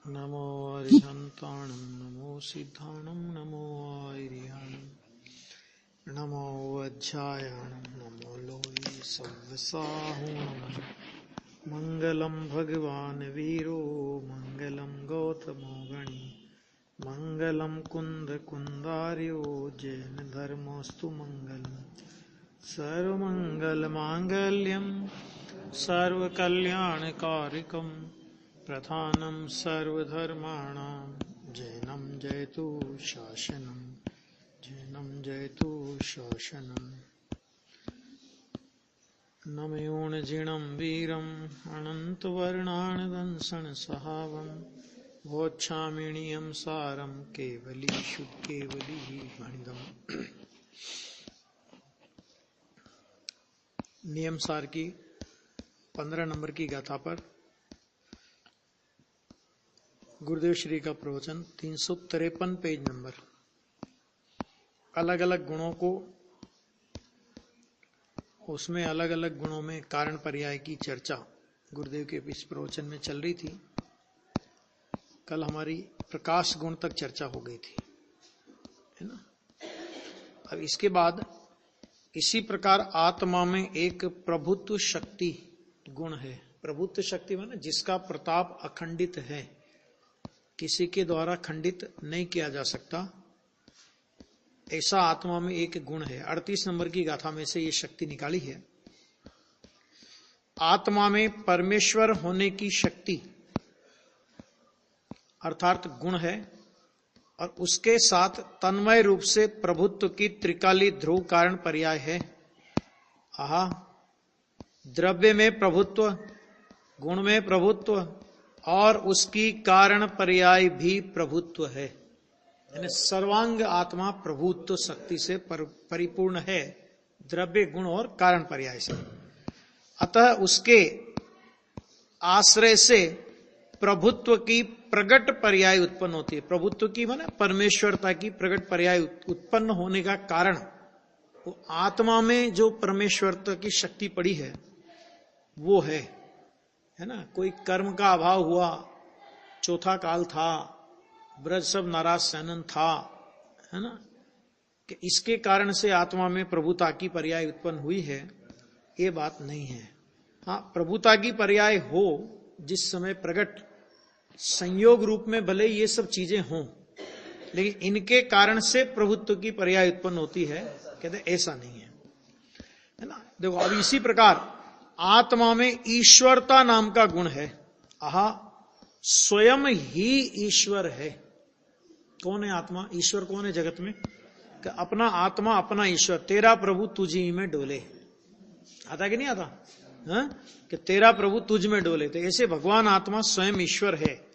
नमो अरिहन्ताणं नमो सिद्धाणं नमो आयर्याणं नमो वज्रायाणं नमो लोये सव्यसाहुणं मङ्गलं भगवान् वीरो मङ्गलं गौतमो गणी मङ्गलं कुन्दकुन्दार्यो जैन धर्मोऽस्तु मङ्गलम् सर्वमङ्गलमाङ्गल्यं सर्वकल्याणकारिकं प्रधानं सर्वधर्माणां जैनं जयतु शासनं जैनं जयतु शासनम् नमयोऽजिणं वीरम् अनन्तवर्णानदंसनसहावं वोच्छामिणीयं सारं केवली शुद्धकेवली गणितम्। नियम सार की 15 नंबर की गाथा पर गुरुदेव श्री का प्रवचन 353 पेज नंबर। अलग अलग गुणों को, उसमें अलग अलग गुणों में कारण पर्याय की चर्चा गुरुदेव के इस प्रवचन में चल रही थी। कल हमारी प्रकाश गुण तक चर्चा हो गई थी, है ना। अब इसके बाद इसी प्रकार आत्मा में एक प्रभुत्व शक्ति गुण है। प्रभुत्व शक्ति माने जिसका प्रताप अखंडित है, किसी के द्वारा खंडित नहीं किया जा सकता, ऐसा आत्मा में एक गुण है। 38 नंबर की गाथा में से ये शक्ति निकाली है। आत्मा में परमेश्वर होने की शक्ति अर्थात गुण है, और उसके साथ तन्मय रूप से प्रभुत्व की त्रिकाली ध्रुव कारण पर्याय है। आहा, द्रव्य में प्रभुत्व, गुण में प्रभुत्व और उसकी कारण पर्याय भी प्रभुत्व है। यानी सर्वांग आत्मा प्रभुत्व शक्ति से परिपूर्ण है, द्रव्य गुण और कारण पर्याय से। अतः उसके आश्रय से प्रभुत्व की प्रगट पर्याय उत्पन्न होती है। प्रभुत्व की माने परमेश्वरता की प्रगट पर्याय उत्पन्न होने का कारण वो आत्मा में जो परमेश्वरता की शक्ति पड़ी है वो है ना। कोई कर्म का अभाव हुआ, चौथा काल था, ब्रज सब नाराज सैनन था, है ना, कि इसके कारण से आत्मा में प्रभुता की पर्याय उत्पन्न हुई है, ये बात नहीं है। हाँ, प्रभुता की पर्याय हो जिस समय प्रगट संयोग रूप में भले ये सब चीजें हों, लेकिन इनके कारण से प्रभुत्व की पर्याय उत्पन्न होती है, कहते ऐसा नहीं है ना। देखो, अब इसी प्रकार आत्मा में ईश्वरता नाम का गुण है। आहा, स्वयं ही ईश्वर है। कौन है आत्मा? ईश्वर कौन है जगत में? कि अपना आत्मा अपना ईश्वर। तेरा प्रभु तुझ ही में डोले, आता कि नहीं आता? हाँ? कि तेरा प्रभु तुझ में डोले। तो ऐसे भगवान आत्मा स्वयं ईश्वर है।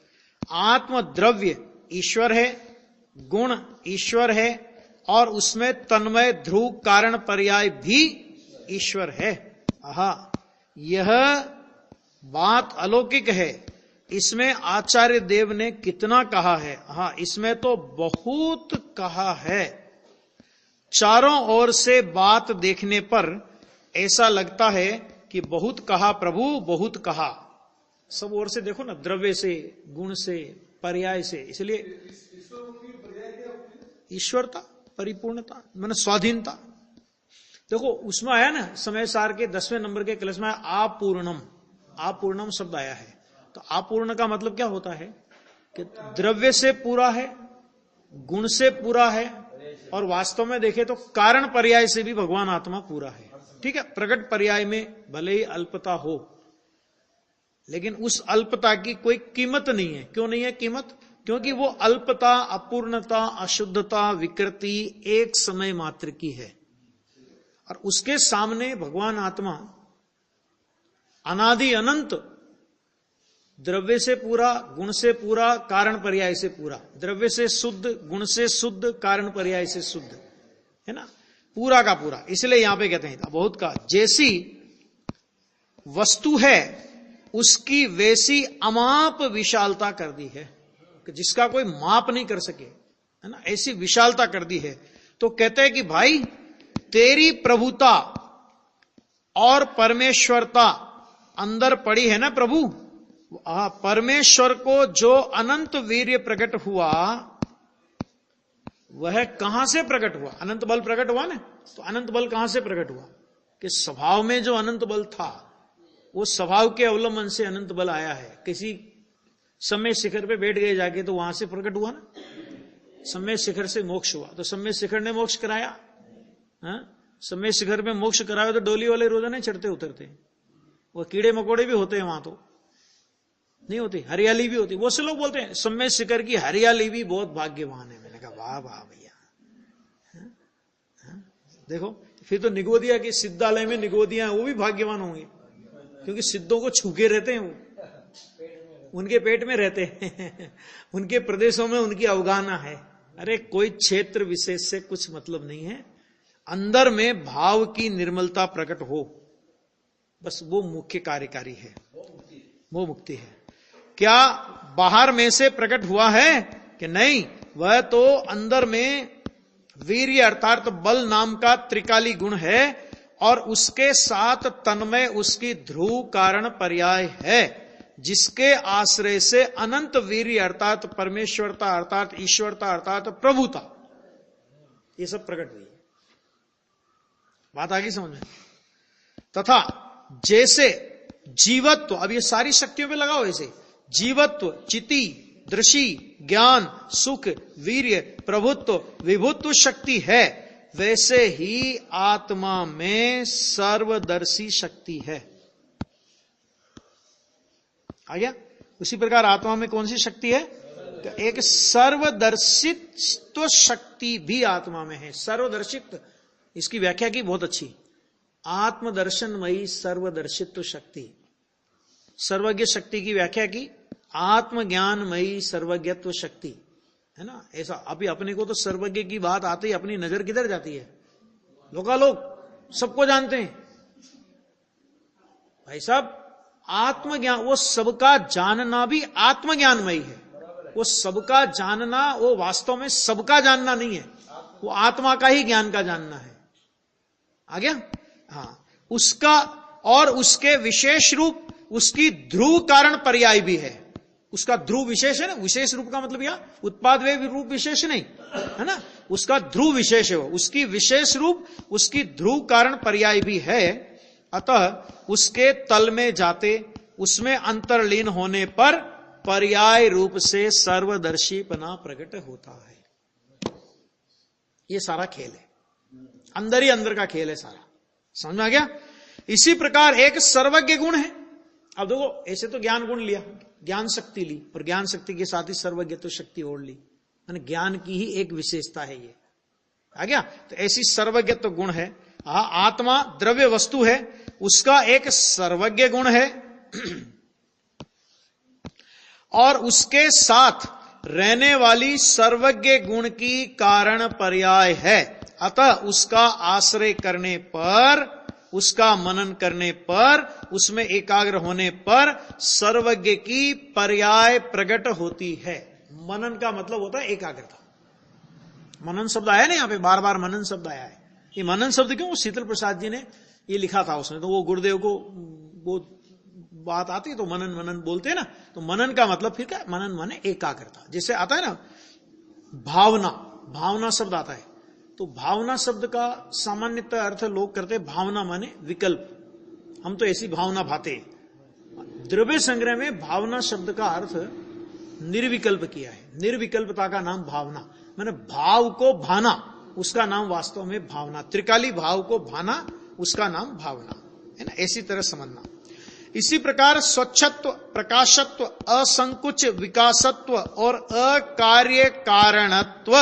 आत्म द्रव्य ईश्वर है, गुण ईश्वर है, और उसमें तन्मय ध्रुव कारण पर्याय भी ईश्वर है। आहा, यह बात अलौकिक है। इसमें आचार्य देव ने कितना कहा है? हाँ, इसमें तो बहुत कहा है। चारों ओर से बात देखने पर ऐसा लगता है कि बहुत कहा प्रभु, बहुत कहा। सब ओर से देखो ना, द्रव्य से, गुण से, पर्याय से। इसलिए ईश्वरता, परिपूर्णता माने स्वाधीनता। देखो, उसमें आया ना, समय सार के 10वें नंबर के क्लास में आपूर्णम, आपूर्णम शब्द आया है। तो आपूर्ण का मतलब क्या होता है? कि द्रव्य से पूरा है, गुण से पूरा है, और वास्तव में देखे तो कारण पर्याय से भी भगवान आत्मा पूरा है। ठीक है, प्रकट पर्याय में भले ही अल्पता हो, लेकिन उस अल्पता की कोई कीमत नहीं है। क्यों नहीं है कीमत? क्योंकि वो अल्पता, अपूर्णता, अशुद्धता, विकृति एक समय मात्र की है, और उसके सामने भगवान आत्मा अनादि अनंत, द्रव्य से पूरा, गुण से पूरा, कारण पर्याय से पूरा। द्रव्य से शुद्ध, गुण से शुद्ध, कारण पर्याय से शुद्ध, है ना, पूरा का पूरा। इसलिए यहां पे कहते हैं बहुत का, जैसी वस्तु है उसकी वैसी अमाप विशालता कर दी है, कि जिसका कोई माप नहीं कर सके, है ना, ऐसी विशालता कर दी है। तो कहते हैं कि भाई, तेरी प्रभुता और परमेश्वरता अंदर पड़ी है ना प्रभु, परमेश्वर को जो अनंत वीर्य प्रकट हुआ वह कहां से प्रकट हुआ? अनंत बल प्रकट हुआ ना, तो अनंत बल कहां से प्रकट हुआ? कि स्वभाव में जो अनंत बल था वो स्वभाव के अवलंबन से अनंत बल आया है। किसी समय शिखर पे बैठ गए जाके तो वहां से प्रकट हुआ ना। समय शिखर से मोक्ष हुआ तो समय शिखर ने मोक्ष कराया। समय शिखर में मोक्ष कराया तो डोली वाले रोजाना चढ़ते उतरते, वो कीड़े मकोड़े भी होते हैं वहां, तो नहीं होती, हरियाली भी होती। वो से लोग बोलते हैं समय शिखर की हरियाली भी बहुत भाग्यवान है। मैंने कहा वाह वाह भैया, देखो फिर तो निगोदिया की सिद्धालय में निगोदिया वो भी भाग्यवान होंगे, क्योंकि सिद्धों को छूके रहते हैं, वो उनके पेट में रहते हैं उनके प्रदेशों में उनकी अवगाहना है। अरे कोई क्षेत्र विशेष से कुछ मतलब नहीं है, अंदर में भाव की निर्मलता प्रकट हो, बस वो मुख्य कार्यकारी है, वो मुक्ति है। क्या बाहर में से प्रकट हुआ है कि नहीं? वह तो अंदर में वीर्य अर्थात बल नाम का त्रिकाली गुण है और उसके साथ तन्मय उसकी ध्रुव कारण पर्याय है, जिसके आश्रय से अनंत वीर्य अर्थात परमेश्वरता अर्थात ईश्वरता अर्थात प्रभुता ये सब प्रकट हुई है। बात आगे समझ में? तथा जैसे जीवत्व, अब ये सारी शक्तियों पे लगाओ, ऐसे जीवत्व, चिति, दृषि, ज्ञान, सुख, वीर्य, प्रभुत्व, विभुत्व शक्ति है, वैसे ही आत्मा में सर्वदर्शी शक्ति है। आ गया? उसी प्रकार आत्मा में कौन सी शक्ति है? तो एक सर्वदर्शित्व शक्ति भी आत्मा में है। सर्वदर्शित्व, इसकी व्याख्या की बहुत अच्छी, आत्मदर्शनमयी सर्वदर्शित्व शक्ति। सर्वज्ञ शक्ति की व्याख्या की आत्मज्ञानमयी सर्वज्ञत्व शक्ति, है ना। ऐसा अभी अपने को तो सर्वज्ञ की बात आते ही अपनी नजर किधर जाती है? लोग सबको जानते हैं भाई साहब। आत्मज्ञान, वो सबका जानना भी आत्मज्ञानमयी है। वो सबका जानना वो वास्तव में सबका जानना नहीं है, वो आत्मा का ही ज्ञान का जानना है। आ गया? हाँ, उसका और उसके विशेष रूप उसकी ध्रुव कारण पर्याय भी है। उसका ध्रुव विशेष है ना, विशेष रूप का मतलब यह उत्पाद वे रूप विशेष नहीं है ना, उसका ध्रुव विशेष है, वो उसकी विशेष रूप उसकी ध्रुव कारण पर्याय भी है। अतः उसके तल में जाते उसमें अंतर्लीन होने पर पर्याय रूप से सर्वदर्शीपना प्रकट होता है। ये सारा खेल है, अंदर ही अंदर का खेल है सारा। समझ में आ गया? इसी प्रकार एक सर्वज्ञ गुण है। अब देखो, ऐसे तो ज्ञान गुण लिया, ज्ञान शक्ति ली, और ज्ञान शक्ति के साथ ही सर्वज्ञत्व शक्ति ओढ़ ली, ज्ञान की ही एक विशेषता है ये। आ गया? तो ऐसी सर्वज्ञत्व गुण है। आत्मा द्रव्य वस्तु है, उसका एक सर्वज्ञ गुण है और उसके साथ रहने वाली सर्वज्ञ गुण की कारण पर्याय है। अतः उसका आश्रय करने पर, उसका मनन करने पर, उसमें एकाग्र होने पर सर्वज्ञ की पर्याय प्रकट होती है। मनन का मतलब होता है एकाग्रता। मनन शब्द आया ना, यहां पे बार बार मनन शब्द आया है। ये मनन शब्द क्यों? शीतल प्रसाद जी ने ये लिखा था उसने, तो वो गुरुदेव को वो बात आती तो मनन मनन बोलते हैं ना, तो मनन का मतलब फिर क्या? मनन माने एकाग्रता। जैसे आता है ना भावना, भावना शब्द आता है, तो भावना शब्द का सामान्यतः अर्थ लोग करते हैं भावना माने विकल्प, हम तो ऐसी भावना भाते। द्रव्य संग्रह में भावना शब्द का अर्थ निर्विकल्प किया है। निर्विकल्पता का नाम भावना, माने भाव को भाना, उसका नाम वास्तव में भावना। त्रिकाली भाव को भाना, उसका नाम भावना है ना। ऐसी तरह समझना। इसी प्रकार स्वच्छत्व, प्रकाशत्व, असंकुच विकासत्व और अकार्य कारणत्व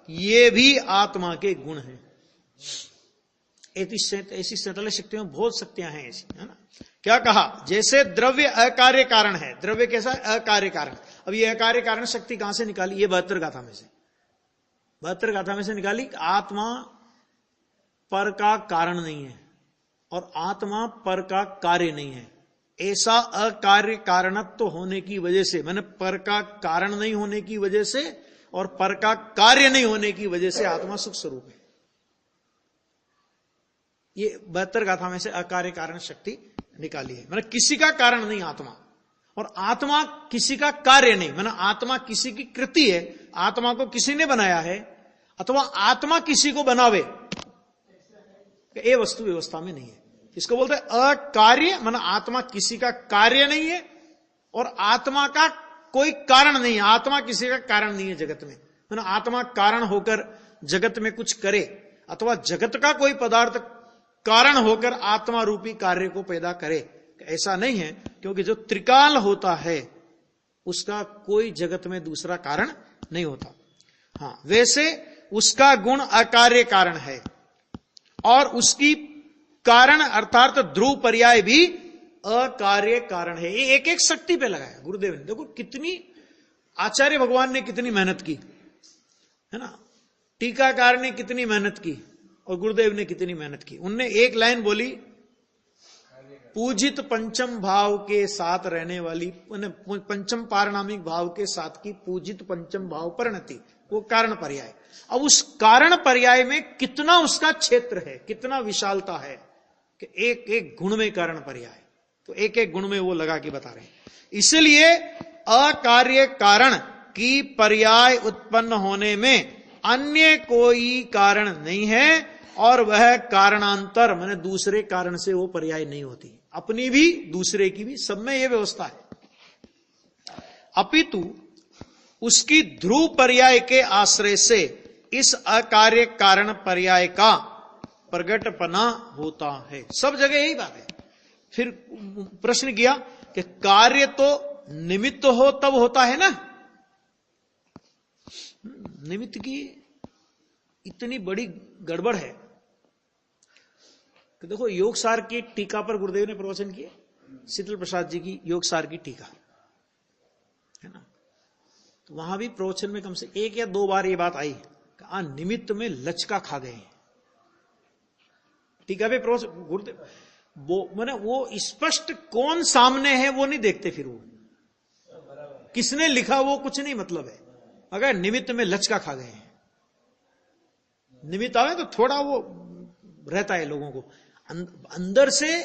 ये भी आत्मा के गुण हैं। ऐसी 47 शक्तियों में बहुत शक्तियां हैं ऐसी, है ना। क्या कहा? जैसे द्रव्य अकार्य कारण है। द्रव्य कैसा है? अकार्य कारण। अब ये अकार्य कारण शक्ति कहां से निकाली? ये 72 गाथा में से, 72 गाथा में से निकाली। आत्मा पर का कारण नहीं है और आत्मा पर का कार्य नहीं है। ऐसा अकार्य कारणत्व होने की वजह से, मैंने पर का कारण नहीं होने की वजह से और पर का कार्य नहीं होने की वजह से आत्मा सुख स्वरूप है। ये 72 गाथा में से अकार्य कारण शक्ति निकाली है। मैंने किसी का कारण नहीं आत्मा, और आत्मा किसी का कार्य नहीं, माना आत्मा किसी की कृति है, आत्मा को किसी ने बनाया है, अथवा आत्मा किसी को बनावे, ये वस्तु व्यवस्था में नहीं है। इसको बोलते हैं अकार्य, माना आत्मा किसी का कार्य नहीं है और आत्मा का कोई कारण नहीं है, आत्मा किसी का कारण नहीं है जगत में। माना आत्मा कारण होकर जगत में कुछ करे, अथवा जगत का कोई पदार्थ कारण होकर आत्मा रूपी कार्य को पैदा करे, ऐसा नहीं है। क्योंकि जो त्रिकाल होता है उसका कोई जगत में दूसरा कारण नहीं होता। हाँ, वैसे उसका गुण अकार्य कारण है और उसकी कारण अर्थात ध्रुव पर्याय भी अकार्य कारण है। ये एक एक शक्ति पे लगाया गुरुदेव ने। देखो कितनी आचार्य भगवान ने कितनी मेहनत की है ना, टीकाकार ने कितनी मेहनत की और गुरुदेव ने कितनी मेहनत की। उनने एक लाइन बोली, पूजित पंचम भाव के साथ रहने वाली, पंचम पारणामिक भाव के साथ की पूजित पंचम भाव परिणति, वो कारण पर्याय। अब उस कारण पर्याय में कितना उसका क्षेत्र है, कितना विशालता है कि एक एक गुण में कारण पर्याय, तो एक एक गुण में वो लगा के बता रहे हैं। इसलिए अकार्य कारण की पर्याय उत्पन्न होने में अन्य कोई कारण नहीं है और वह कारणांतर माने दूसरे कारण से वो पर्याय नहीं होती, अपनी भी दूसरे की भी, सब में यह व्यवस्था है। अपितु उसकी ध्रुव पर्याय के आश्रय से इस अकार्य कारण पर्याय का प्रगटपना होता है। सब जगह यही बात है। फिर प्रश्न किया कि कार्य तो निमित्त हो तब होता है ना, निमित्त की इतनी बड़ी गड़बड़ है कि देखो योगसार की टीका पर गुरुदेव ने प्रवचन किए, शीतल प्रसाद जी की योगसार की टीका है ना, तो वहां भी प्रवचन में कम से एक या दो बार ये बात आई कि निमित्त में लचका खा गए हैं। टीका पे प्रवचन गुरुदेव मैंने वो स्पष्ट कौन सामने है वो नहीं देखते, फिर वो किसने लिखा वो कुछ नहीं मतलब है, अगर निमित्त में लचका खा गए हैं। निमित्त आवे तो थोड़ा वो रहता है लोगों को, अंदर से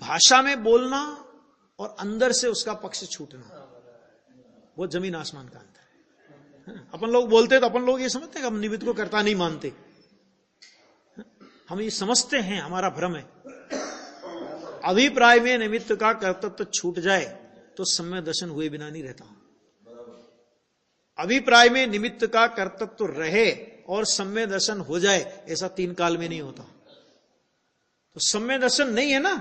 भाषा में बोलना और अंदर से उसका पक्ष छूटना, वो जमीन आसमान का अंतर है। अपन लोग बोलते तो अपन लोग ये समझते हैं कि हम निमित्त को कर्ता नहीं मानते, हम ये समझते हैं, हमारा भ्रम है। अभिप्राय में निमित्त का कर्तव्य छूट जाए तो सम्य दर्शन हुए बिना नहीं रहता। अभिप्राय में निमित्त का कर्तव्य रहे और सम्य दर्शन हो जाए, ऐसा तीन काल में नहीं होता। तो सम्य दर्शन नहीं है ना,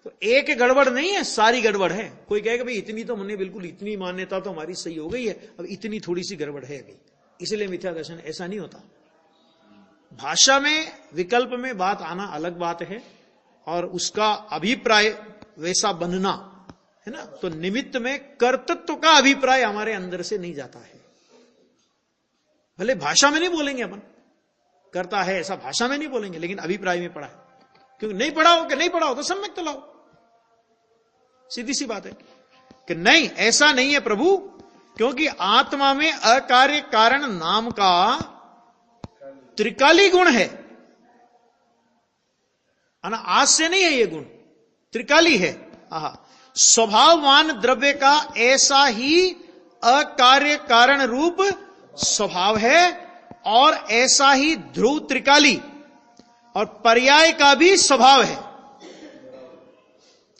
तो एक गड़बड़ नहीं है, सारी गड़बड़ है। कोई कहेगा भाई इतनी तो हमने बिल्कुल इतनी मान्यता तो हमारी सही हो गई है, अब इतनी थोड़ी सी गड़बड़ है अभी, इसलिए मिथ्या दर्शन, ऐसा नहीं होता। भाषा में विकल्प में बात आना अलग बात है और उसका अभिप्राय वैसा बनना है ना, तो निमित्त में कर्तृत्व का अभिप्राय हमारे अंदर से नहीं जाता है। भले भाषा में नहीं बोलेंगे अपन करता है ऐसा, भाषा में नहीं बोलेंगे, लेकिन अभिप्राय में पढ़ा है। क्योंकि नहीं पढ़ा हो कि नहीं पढ़ा हो तो सम्यक तो लाओ, सीधी सी बात है कि नहीं, ऐसा नहीं है प्रभु, क्योंकि आत्मा में अकार्य कारण नाम का त्रिकाली गुण है। आज से नहीं है ये गुण, त्रिकाली है। स्वभाववान द्रव्य का ऐसा ही अकार्य कारण रूप स्वभाव है और ऐसा ही ध्रुव त्रिकाली और पर्याय का भी स्वभाव है।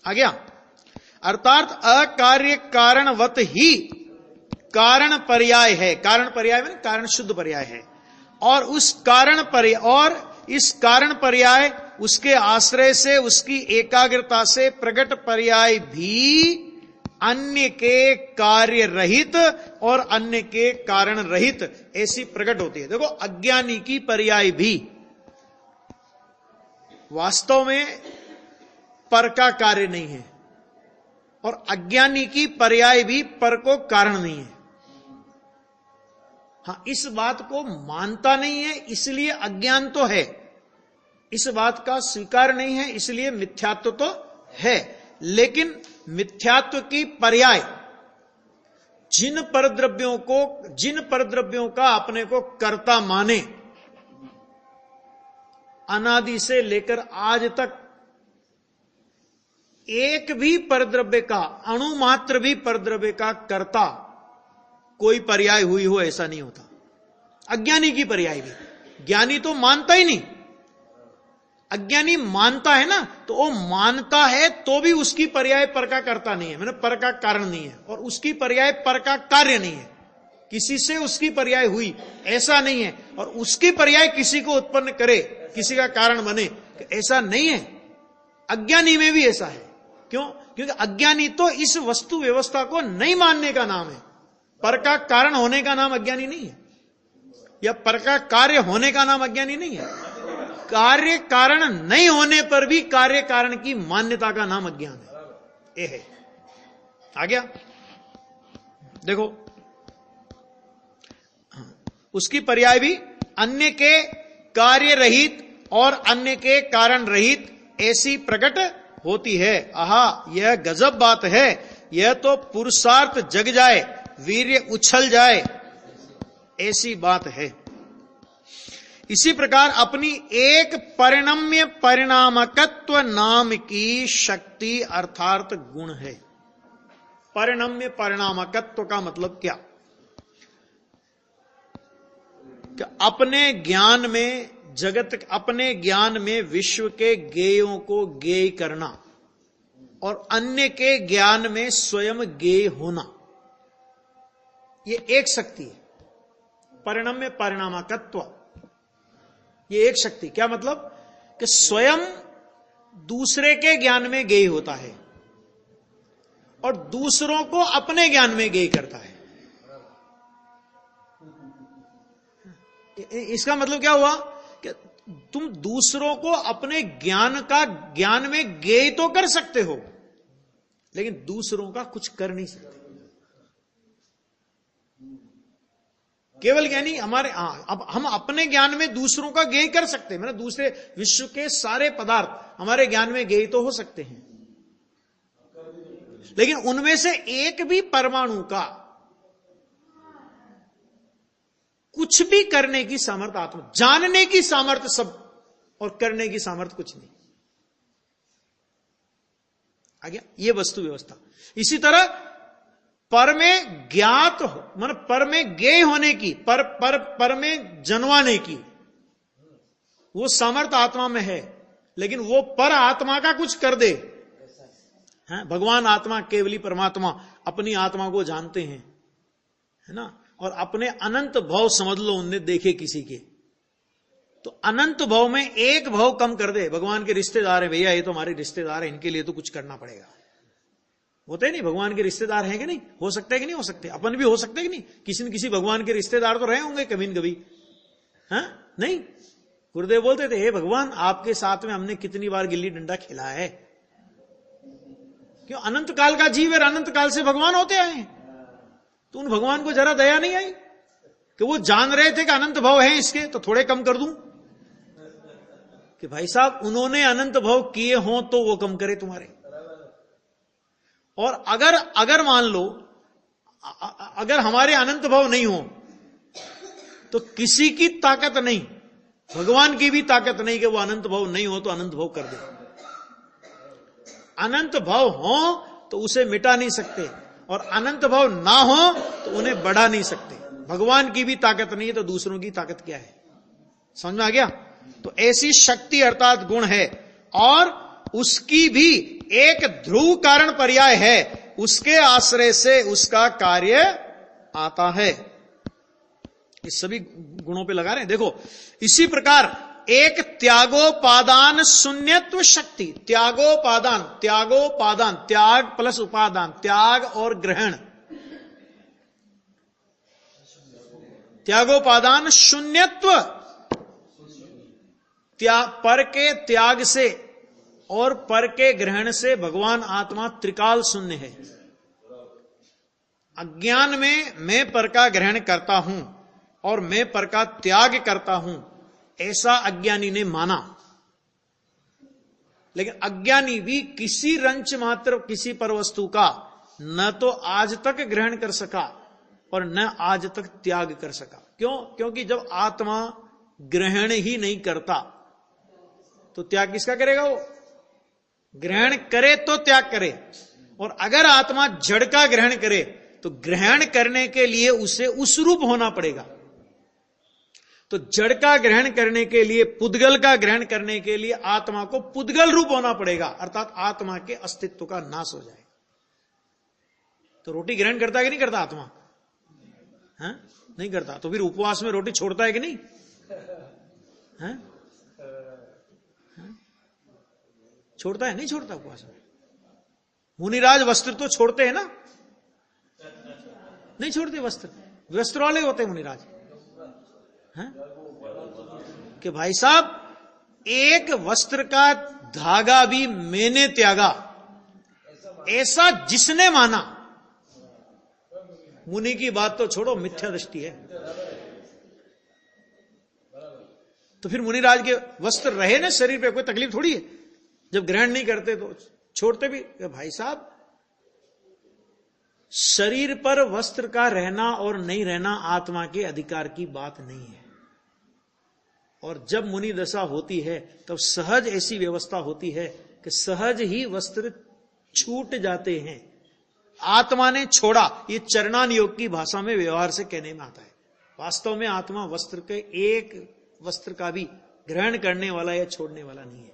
आ गया, अर्थात अकार्य कारणवत ही कारण पर्याय है। कारण पर्याय में कारण शुद्ध पर्याय है और उस कारण पर्याय और इस कारण पर्याय उसके आश्रय से उसकी एकाग्रता से प्रगट पर्याय भी अन्य के कार्य रहित और अन्य के कारण रहित ऐसी प्रकट होती है। देखो अज्ञानी की पर्याय भी वास्तव में पर का कार्य नहीं है और अज्ञानी की पर्याय भी पर को कारण नहीं है। हाँ, इस बात को मानता नहीं है इसलिए अज्ञान तो है, इस बात का स्वीकार नहीं है इसलिए मिथ्यात्व तो है। लेकिन मिथ्यात्व की पर्याय जिन परद्रव्यों का अपने को कर्ता माने, अनादि से लेकर आज तक एक भी परद्रव्य का, अणु मात्र भी परद्रव्य का कर्ता कोई पर्याय हुई हो ऐसा नहीं होता। अज्ञानी की पर्याय भी, ज्ञानी तो मानता ही नहीं। अज्ञानी मानता है ना, तो वो मानता है तो भी उसकी पर्याय पर का कर्ता नहीं है, मतलब पर का कारण नहीं है, और उसकी पर्याय पर का कार्य नहीं है। किसी से उसकी पर्याय हुई ऐसा नहीं है, और उसकी पर्याय किसी को उत्पन्न करे, किसी का कारण बने, ऐसा नहीं है। अज्ञानी में भी ऐसा है। क्यों? क्योंकि अज्ञानी तो इस वस्तु व्यवस्था को नहीं मानने का नाम है। पर का कारण होने का नाम अज्ञानी नहीं है, या पर का कार्य होने का नाम अज्ञानी नहीं है। कार्य कारण नहीं होने पर भी कार्य कारण की मान्यता का नाम अज्ञान है। ये है। आ गया? देखो, उसकी पर्याय भी अन्य के कार्य रहित और अन्य के कारण रहित ऐसी प्रकट होती है। आहा, यह गजब बात है। यह तो पुरुषार्थ जग जाए, वीर्य उछल जाए, ऐसी बात है। इसी प्रकार अपनी एक परिणम्य परिणामकत्व नाम की शक्ति अर्थात गुण है। परिणम्य परिणामकत्व का मतलब क्या? कि अपने ज्ञान में जगत, अपने ज्ञान में विश्व के ज्ञेयों को ज्ञेय करना और अन्य के ज्ञान में स्वयं ज्ञेय होना, ये एक शक्ति है। परिणम्य परिणामकत्व, ये एक शक्ति। क्या मतलब? कि स्वयं दूसरे के ज्ञान में ज्ञेय होता है और दूसरों को अपने ज्ञान में ज्ञेय करता है। इसका मतलब क्या हुआ? कि तुम दूसरों को अपने ज्ञान में ज्ञेय तो कर सकते हो, लेकिन दूसरों का कुछ कर नहीं सकते। केवल ज्ञानी हमारे, अब हम अपने ज्ञान में दूसरों का ज्ञेय कर सकते हैं, मतलब दूसरे विश्व के सारे पदार्थ हमारे ज्ञान में ज्ञेय तो हो सकते हैं, लेकिन उनमें से एक भी परमाणु का कुछ भी करने की सामर्थ्य आत्मा, जानने की सामर्थ्य सब और करने की सामर्थ्य कुछ नहीं। आ गया? ये वस्तु व्यवस्था। इसी तरह पर में ज्ञात हो, मतलब पर में ज्ञेय होने की, पर में जन्माने की वो सामर्थ्य आत्मा में है, लेकिन वो पर आत्मा का कुछ कर दे। है भगवान आत्मा, केवली परमात्मा अपनी आत्मा को जानते हैं, है ना, और अपने अनंत भाव समझ लो उनने देखे किसी के, तो अनंत भाव में एक भाव कम कर दे। भगवान के रिश्तेदार हैं भैया, ये तो हमारे रिश्तेदार हैं, इनके लिए तो कुछ करना पड़ेगा। होते नहीं? भगवान के रिश्तेदार हैं कि नहीं? हो सकते कि नहीं हो सकते? अपन भी हो सकते कि नहीं? किसी न किसी भगवान के रिश्तेदार तो रहे होंगे कभी न कभी, हाँ? नहीं? गुरुदेव बोलते थे, हे भगवान, आपके साथ में हमने कितनी बार गिल्ली डंडा खेला है। क्यों? अनंत काल का जीव है, अनंत काल से भगवान होते आए हैं। तो उन भगवान को जरा दया नहीं आई कि वो जान रहे थे कि अनंत भाव है इसके, तो थोड़े कम कर दूं? कि भाई साहब, उन्होंने अनंत भाव किए हों तो वो कम करे तुम्हारे। और अगर मान लो, अगर हमारे अनंत भाव नहीं हो तो किसी की ताकत नहीं, भगवान की भी ताकत नहीं कि वो अनंत भाव नहीं हो तो अनंत भाव कर दे। अनंत भाव हो तो उसे मिटा नहीं सकते, और अनंत भाव ना हो तो उन्हें बढ़ा नहीं सकते। भगवान की भी ताकत नहीं है तो दूसरों की ताकत क्या है? समझ में आ गया? तो ऐसी शक्ति अर्थात गुण है, और उसकी भी एक ध्रुव कारण पर्याय है, उसके आश्रय से उसका कार्य आता है। इस सभी गुणों पे लगा रहे हैं। देखो, इसी प्रकार एक त्यागोपादान शून्यत्व शक्ति, त्यागोपादान, त्याग प्लस उपादान, त्याग और ग्रहण, त्यागोपादान शून्यत्व, पर के त्याग से और पर के ग्रहण से भगवान आत्मा त्रिकाल शून्य है। अज्ञान में मैं पर का ग्रहण करता हूं और मैं पर का त्याग करता हूं, ऐसा अज्ञानी ने माना। लेकिन अज्ञानी भी किसी रंच मात्र किसी पर वस्तु का न तो आज तक ग्रहण कर सका और न आज तक त्याग कर सका। क्यों? क्योंकि जब आत्मा ग्रहण ही नहीं करता तो त्याग किसका करेगा वो? ग्रहण करे तो त्याग करे, और अगर आत्मा जड़ का ग्रहण करे तो ग्रहण करने के लिए उसे उस रूप होना पड़ेगा। तो जड़ का ग्रहण करने के लिए, पुद्गल का ग्रहण करने के लिए आत्मा को पुद्गल रूप होना पड़ेगा, अर्थात आत्मा के अस्तित्व का नाश हो जाए। तो रोटी ग्रहण करता है कि नहीं करता आत्मा? हाँ? नहीं करता। तो फिर उपवास में रोटी छोड़ता है कि नहीं? हाँ? हाँ? छोड़ता है? नहीं छोड़ता उपवास में। मुनिराज वस्त्र तो छोड़ते हैं ना? नहीं छोड़ते वस्त्र, वस्त्र वाले होते हैं मुनिराज। हाँ? कि भाई साहब एक वस्त्र का धागा भी मैंने त्यागा, ऐसा जिसने माना, मुनि की बात तो छोड़ो, मिथ्या दृष्टि है। तो फिर मुनिराज के वस्त्र रहे ना शरीर पे, कोई तकलीफ थोड़ी है। जब ग्रहण नहीं करते तो छोड़ते भी। भाई साहब शरीर पर वस्त्र का रहना और नहीं रहना आत्मा के अधिकार की बात नहीं है। और जब मुनि दशा होती है तब सहज ऐसी व्यवस्था होती है कि सहज ही वस्त्र छूट जाते हैं। आत्मा ने छोड़ा, ये चरणान योग की भाषा में व्यवहार से कहने में आता है। वास्तव में आत्मा वस्त्र के एक वस्त्र का भी ग्रहण करने वाला या छोड़ने वाला नहीं है।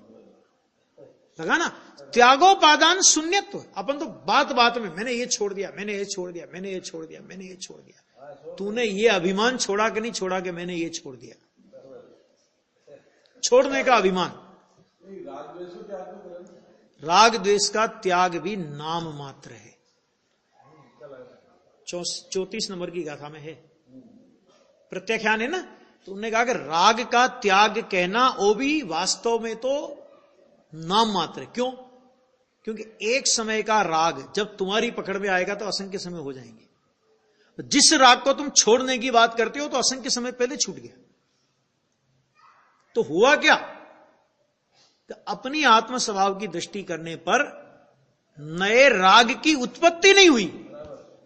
लगा ना? त्यागोपादान शून्यत्व। अपन तो बात बात में मैंने ये छोड़ दिया, मैंने ये छोड़ दिया, मैंने ये छोड़ दिया, मैंने ये छोड़ दिया। तूने ये अभिमान छोड़ा कि नहीं छोड़ा कि मैंने ये छोड़ दिया? छोड़ने का अभिमान। राग द्वेष का त्याग भी नाम मात्र है। 34 नंबर की गाथा में है, प्रत्याख्यान है ना। तो उन्होंने कहा कि राग का त्याग कहना वो भी वास्तव में तो नाम मात्र है। क्यों? क्योंकि एक समय का राग जब तुम्हारी पकड़ में आएगा तो असंख्य समय हो जाएंगे। जिस राग को तुम छोड़ने की बात करते हो तो असंख्य समय पहले छूट गया। तो हुआ क्या? तो अपनी आत्म स्वभाव की दृष्टि करने पर नए राग की उत्पत्ति नहीं हुई।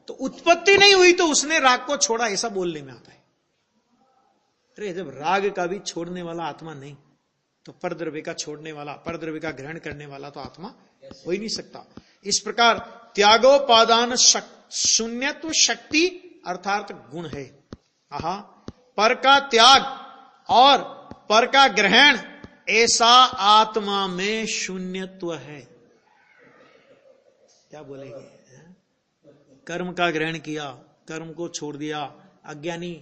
तो उत्पत्ति नहीं हुई तो उसने राग को छोड़ा, ऐसा बोलने में आता है। अरे जब राग का भी छोड़ने वाला आत्मा नहीं तो परद्रव्य का छोड़ने वाला, परद्रव्य का ग्रहण करने वाला तो आत्मा हो ही नहीं सकता। इस प्रकार त्यागोपादान शून्यत्व शक्ति अर्थात गुण है। आहा, पर का त्याग और पर का ग्रहण ऐसा आत्मा में शून्यत्व है। क्या बोलेंगे? कर्म का ग्रहण किया, कर्म को छोड़ दिया, अज्ञानी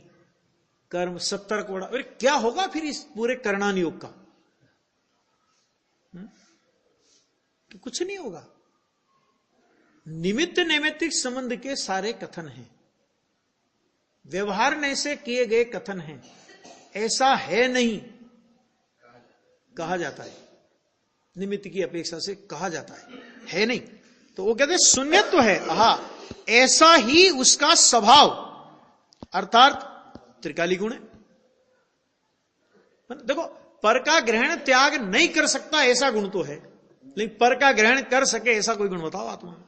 कर्म 70 कोड़ा। अरे क्या होगा फिर इस पूरे कर्णान योग का? तो कुछ नहीं होगा। निमित्त नैमित्तिक संबंध के सारे कथन हैं, व्यवहार ने से किए गए कथन हैं। ऐसा है नहीं कहा जाता है, निमित्त की अपेक्षा से कहा जाता है नहीं। तो वो कहते शून्यत्व है। आहा, ऐसा ही उसका स्वभाव अर्थात त्रिकाली गुण है। देखो, पर का ग्रहण त्याग नहीं कर सकता ऐसा गुण तो है, लेकिन पर का ग्रहण कर सके ऐसा कोई गुण बताओ आत्मा में।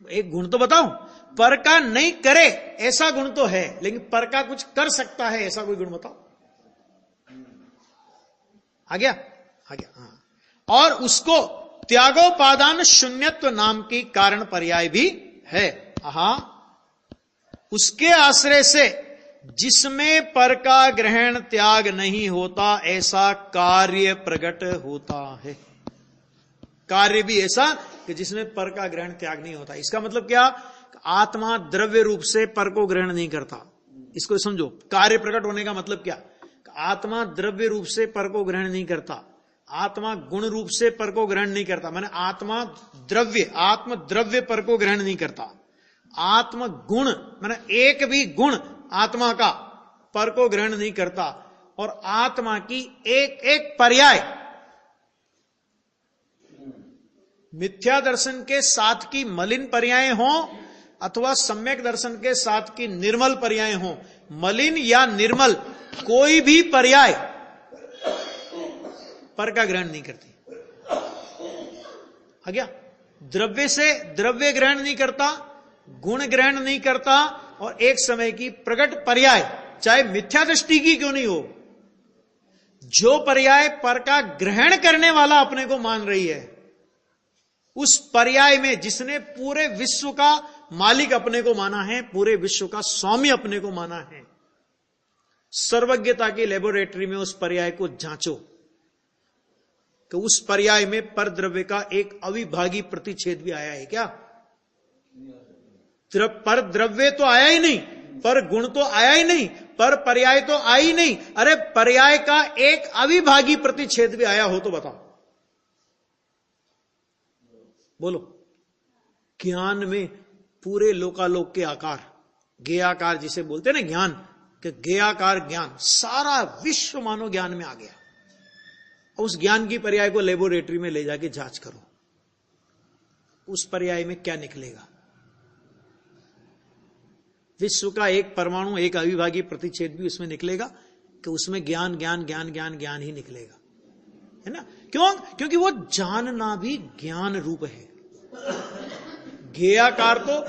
एक गुण तो बताओ। पर का नहीं करे ऐसा गुण तो है, लेकिन पर का कुछ कर सकता है ऐसा कोई गुण बताओ। आ गया? आ गया। हाँ। और उसको त्यागोपादान शून्यत्व नाम की कारण पर्याय भी है। हाँ, उसके आश्रय से जिसमें पर का ग्रहण त्याग नहीं होता ऐसा कार्य प्रकट होता है। कार्य भी ऐसा कि जिसमें पर का ग्रहण त्याग नहीं होता। इसका मतलब क्या? आत्मा द्रव्य रूप से पर को ग्रहण नहीं करता। इसको समझो, कार्य प्रकट होने का मतलब क्या? आत्मा द्रव्य रूप से पर को ग्रहण नहीं करता, आत्मा गुण रूप से पर को ग्रहण नहीं करता। माने आत्मा द्रव्य पर को ग्रहण नहीं करता। आत्म गुण माने एक भी गुण आत्मा का पर को ग्रहण नहीं करता। और आत्मा की एक एक पर्याय मिथ्या दर्शन के साथ की मलिन पर्याय हो अथवा सम्यक दर्शन के साथ की निर्मल पर्याय हो, मलिन या निर्मल कोई भी पर्याय पर का ग्रहण नहीं करती। आ गया? द्रव्य से द्रव्य ग्रहण नहीं करता, गुण ग्रहण नहीं करता, और एक समय की प्रकट पर्याय चाहे मिथ्या दृष्टि की क्यों नहीं हो, जो पर्याय पर का ग्रहण करने वाला अपने को मान रही है, उस पर्याय में जिसने पूरे विश्व का मालिक अपने को माना है, पूरे विश्व का स्वामी अपने को माना है, सर्वज्ञता की लेबोरेटरी में उस पर्याय को जांचो कि उस पर्याय में पर द्रव्य का एक अविभागी प्रतिच्छेद भी आया है क्या? पर द्रव्य तो आया ही नहीं, पर गुण तो आया ही नहीं, पर पर्याय तो आई ही नहीं। अरे पर्याय का एक अविभागी प्रतिच्छेद भी आया हो तो बताओ, बोलो। ज्ञान में पूरे लोकालोक के आकार, ज्ञेयाकार जिसे बोलते हैं ना ज्ञान, कि ज्ञेयाकार ज्ञान, सारा विश्व मानो ज्ञान में आ गया। उस ज्ञान की पर्याय को लेबोरेटरी में ले जाके जांच करो, उस पर्याय में क्या निकलेगा? विश्व का एक परमाणु, एक अविभागी प्रतिच्छेद भी उसमें निकलेगा कि उसमें ज्ञान ज्ञान ज्ञान ज्ञान ज्ञान ही निकलेगा, है ना? क्यों? क्योंकि वो जानना भी ज्ञान रूप है। ज्ञेयाकार तो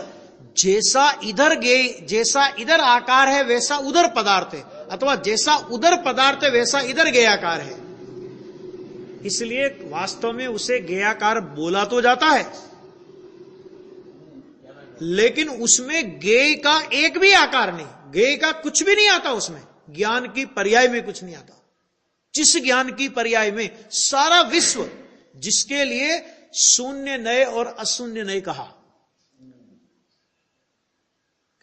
जैसा इधर आकार है वैसा उधर पदार्थ है, अथवा जैसा उधर पदार्थ है वैसा इधर ज्ञेयाकार है। इसलिए वास्तव में उसे ज्ञेयाकार बोला तो जाता है, लेकिन उसमें ज्ञेय का एक भी आकार नहीं, ज्ञेय का कुछ भी नहीं आता उसमें, ज्ञान की पर्याय में कुछ नहीं आता। जिस ज्ञान की पर्याय में सारा विश्व, जिसके लिए शून्य नए और अशून्य नए कहा,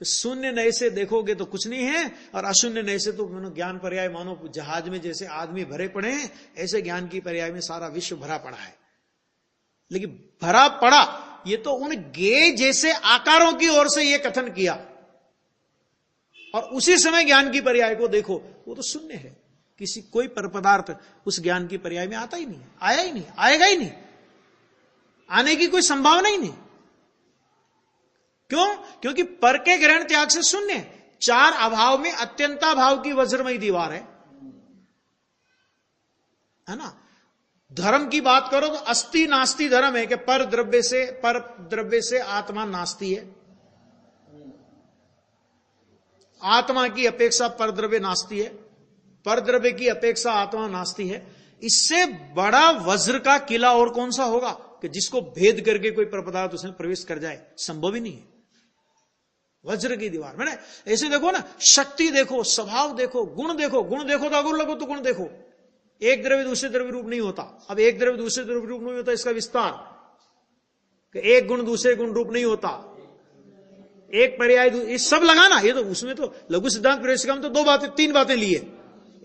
कि शून्य नए से देखोगे तो कुछ नहीं है, और अशून्य नए से तो मानो ज्ञान पर्याय, मानो जहाज में जैसे आदमी भरे पड़े हैं, ऐसे ज्ञान की पर्याय में सारा विश्व भरा पड़ा है। लेकिन भरा पड़ा, ये तो उन ज्ञेय जैसे आकारों की ओर से ये कथन किया, और उसी समय ज्ञान की पर्याय को देखो, वो तो शून्य है। किसी कोई पर पदार्थ उस ज्ञान की पर्याय में आता ही नहीं, आया ही नहीं, आएगा ही नहीं, आने की कोई संभावना ही नहीं। क्यों? क्योंकि पर के ग्रहण त्याग से शून्य है। चार अभाव में अत्यंताभाव की वज्रमयी दीवार है ना? धर्म की बात करो तो अस्ति नास्ति धर्म है कि पर द्रव्य से आत्मा नास्ति है, आत्मा की अपेक्षा पर द्रव्य नास्ति है, पर द्रव्य की अपेक्षा आत्मा नास्ति है। इससे बड़ा वज्र का किला और कौन सा होगा कि जिसको भेद करके कोई पर पदार्थ उसमें प्रवेश कर जाए? संभव ही नहीं है। वज्र की दीवार मैंने ऐसे देखो ना, शक्ति देखो, स्वभाव देखो, गुण देखो, गुण देखो तो अगुण लगो तो गुण देखो। एक द्रव्य दूसरे द्रव्य रूप नहीं होता। अब एक द्रव्य दूसरे द्रव्य रूप नहीं होता, इसका विस्तार कि एक गुण दूसरे गुण रूप नहीं होता, एक पर्याय, ये सब लगाना, ये तो उसमें तो लघु सिद्धांत प्रवेशिका में तो तीन बातें ली है।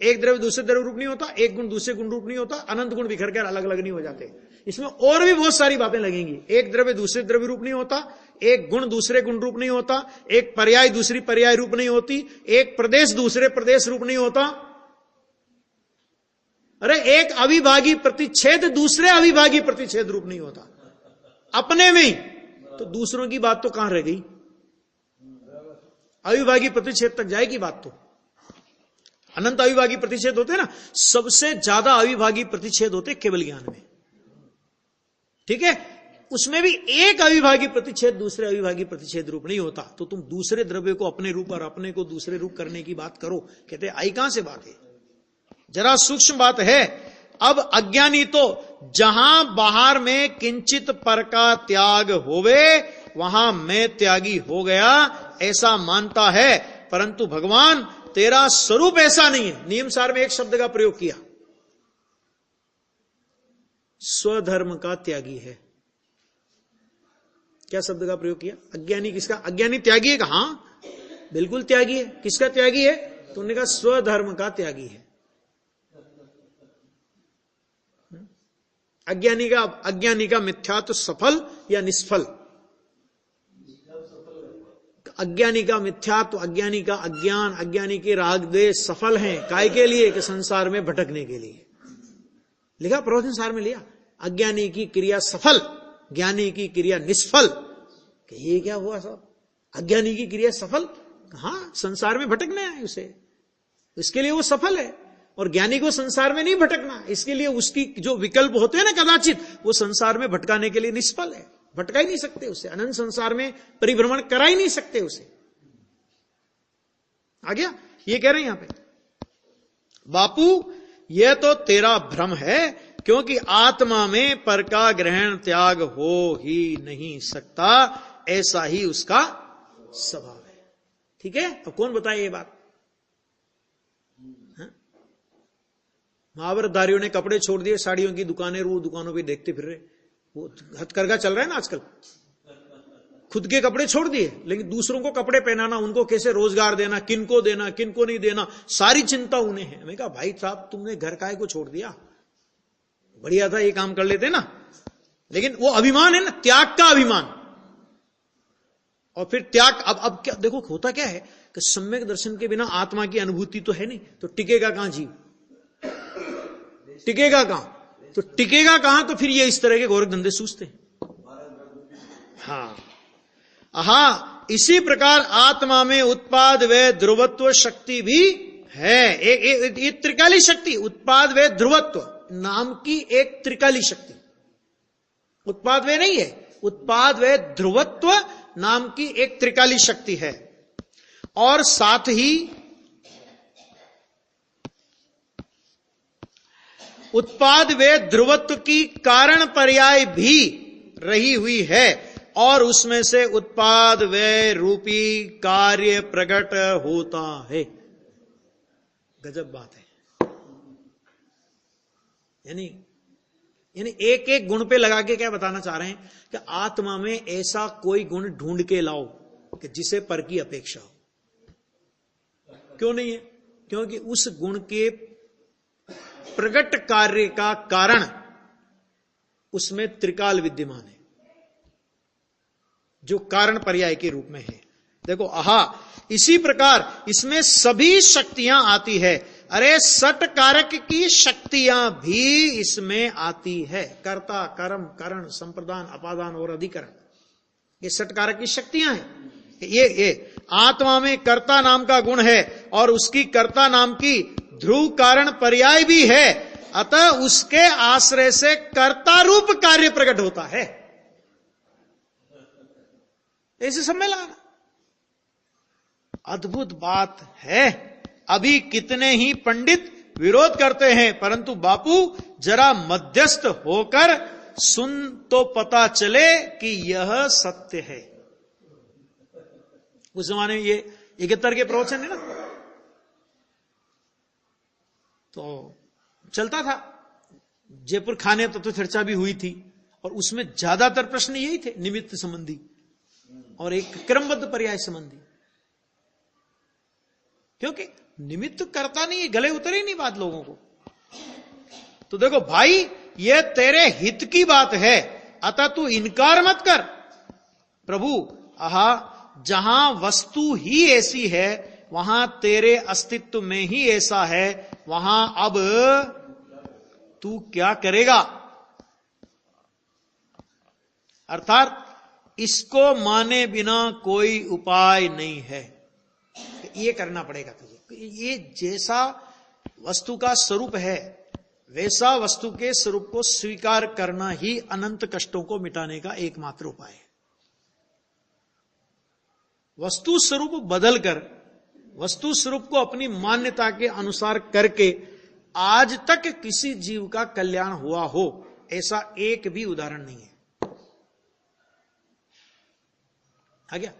एक द्रव्य दूसरे द्रव्य रूप नहीं होता, एक गुण दूसरे गुण रूप नहीं होता, अनंत गुण बिखर कर अलग अलग नहीं हो जाते। इसमें और भी बहुत सारी बातें लगेंगी। एक द्रव्य दूसरे द्रव्य रूप नहीं होता, एक गुण दूसरे गुण रूप नहीं होता, एक पर्याय दूसरी पर्याय रूप नहीं होती, एक प्रदेश दूसरे प्रदेश रूप नहीं होता, अरे एक अविभागी प्रतिच्छेद दूसरे अविभागी प्रतिच्छेद रूप नहीं होता अपने में ही। तो दूसरों की बात तो कहां रह गई? अविभागी प्रतिच्छेद तक जाएगी बात तो। अनंत अविभागी प्रतिच्छेद होते ना, सबसे ज्यादा अविभागी प्रतिच्छेद होते केवल ज्ञान में, ठीक है? उसमें भी एक अविभागी प्रतिच्छेद दूसरे अविभागी प्रतिच्छेद रूप नहीं होता। तो तुम दूसरे द्रव्य को अपने रूप और अपने को दूसरे रूप करने की बात करो, कहते आई कहां से बात है? जरा सूक्ष्म बात है। अब अज्ञानी तो जहां बाहर में किंचित पर का त्याग होवे वहां मैं त्यागी हो गया ऐसा मानता है, परंतु भगवान तेरा स्वरूप ऐसा नहीं है। नियम सार में एक शब्द का प्रयोग किया, स्वधर्म का त्यागी है। क्या शब्द का प्रयोग किया? अज्ञानी किसका? अज्ञानी त्यागी है? हाँ बिल्कुल त्यागी है। किसका त्यागी है? तो उन्होंने कहा स्वधर्म का त्यागी है। अज्ञानी का मिथ्यात्व सफल या निष्फल? अज्ञानी का मिथ्यात्व, अज्ञानी का अज्ञान, अज्ञानी के राग द्वेष सफल हैं। काय के लिए? कि संसार में भटकने के लिए। लिखा प्रवचन सार में लिया, अज्ञानी की क्रिया सफल, ज्ञानी की क्रिया निष्फल। कि ये क्या हुआ साहब? अज्ञानी की क्रिया सफल? हाँ, संसार में भटकना है उसे, इसके लिए वो सफल है। और ज्ञानी को संसार में नहीं भटकना, इसके लिए उसकी जो विकल्प होते हैं ना कदाचित, वो संसार में भटकाने के लिए निष्फल है। भटका ही नहीं सकते उसे, अनंत संसार में परिभ्रमण करा ही नहीं सकते उसे। आ गया? ये कह रहे हैं यहां पे बापू, यह तो तेरा भ्रम है, क्योंकि आत्मा में पर का ग्रहण त्याग हो ही नहीं सकता, ऐसा ही उसका स्वभाव है। ठीक है, अब कौन बताए ये बात? महाभारतधारियों ने कपड़े छोड़ दिए, साड़ियों की दुकानें वो दुकानों पे देखते फिर रहे, वो हथकरघा चल रहा है ना आजकल, खुद के कपड़े छोड़ दिए, लेकिन दूसरों को कपड़े पहनाना, उनको कैसे रोजगार देना, किनको नहीं देना, सारी चिंता उन्हें है। मैं कहा भाई साहब तुमने घर काहे को छोड़ दिया, बढ़िया था ये काम कर लेते ना। लेकिन वो अभिमान है ना, त्याग का अभिमान। और फिर त्याग, अब क्या देखो होता क्या है कि सम्यक दर्शन के बिना आत्मा की अनुभूति तो है नहीं, तो टिकेगा कहां जीव, टिकेगा कहां? तो टिकेगा कहां? तो फिर ये इस तरह के गोरख धंधे सूझते हैं। हाँ, इसी प्रकार आत्मा में उत्पाद व ध्रुवत्व शक्ति भी है। एक त्रिकाली शक्ति, उत्पाद व ध्रुवत्व नाम की एक त्रिकाली शक्ति, उत्पाद व नहीं है, उत्पाद व ध्रुवत्व नाम की एक त्रिकाली शक्ति है। और साथ ही उत्पाद व ध्रुवत्व की कारण पर्याय भी रही हुई है, और उसमें से उत्पाद व रूपी कार्य प्रकट होता है। गजब बात है। यानी एक एक गुण पे लगा के क्या बताना चाह रहे हैं कि आत्मा में ऐसा कोई गुण ढूंढ के लाओ कि जिसे पर की अपेक्षा हो। क्यों नहीं है? क्योंकि उस गुण के प्रकट कार्य का कारण उसमें त्रिकाल विद्यमान है, जो कारण पर्याय के रूप में है। देखो इसी प्रकार इसमें सभी शक्तियां आती है। अरे सट कारक की शक्तियां भी इसमें आती है, कर्ता, कर्म, करण, संप्रदान, अपादान और अधिकरण, ये सट कारक की शक्तियां हैं। ये आत्मा में कर्ता नाम का गुण है, और उसकी कर्ता नाम की ध्रुव कारण पर्याय भी है, अतः उसके आश्रय से कर्ता रूप कार्य प्रकट होता है। ऐसे सम्मेलन अद्भुत बात है। अभी कितने ही पंडित विरोध करते हैं, परंतु बापू जरा मध्यस्थ होकर सुन तो पता चले कि यह सत्य है। उस जमाने में ये 71 के प्रवचन है ना, तो चलता था। जयपुर खाने तत्व चर्चा भी हुई थी, और उसमें ज्यादातर प्रश्न यही थे, निमित्त संबंधी और एक क्रमबद्ध पर्याय संबंधी। क्योंकि निमित्त करता नहीं, गले उतरे नहीं बात लोगों को। तो देखो भाई, ये तेरे हित की बात है, अतः तू इनकार मत कर। प्रभु जहां वस्तु ही ऐसी है, वहां तेरे अस्तित्व में ही ऐसा है, वहां अब तू क्या करेगा? अर्थात इसको माने बिना कोई उपाय नहीं है, ये करना पड़ेगा तुझे। ये जैसा वस्तु का स्वरूप है, वैसा वस्तु के स्वरूप को स्वीकार करना ही अनंत कष्टों को मिटाने का एकमात्र उपाय है। वस्तु स्वरूप बदलकर, वस्तु स्वरूप को अपनी मान्यता के अनुसार करके आज तक किसी जीव का कल्याण हुआ हो, ऐसा एक भी उदाहरण नहीं है। आ गया?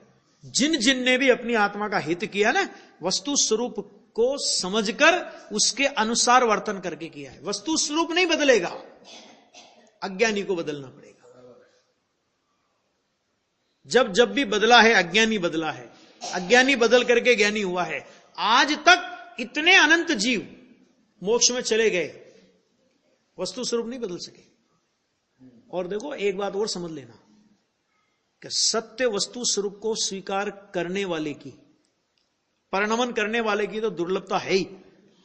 जिन ने भी अपनी आत्मा का हित किया ना, वस्तु स्वरूप को समझकर उसके अनुसार वर्तन करके किया है। वस्तु स्वरूप नहीं बदलेगा, अज्ञानी को बदलना पड़ेगा। जब भी बदला है, अज्ञानी बदला है, अज्ञानी बदल करके ज्ञानी हुआ है। आज तक इतने अनंत जीव मोक्ष में चले गए, वस्तु स्वरूप नहीं बदल सके। और देखो एक बात और समझ लेना कि सत्य वस्तु स्वरूप को स्वीकार करने वाले की, परिणमन करने वाले की तो दुर्लभता है ही,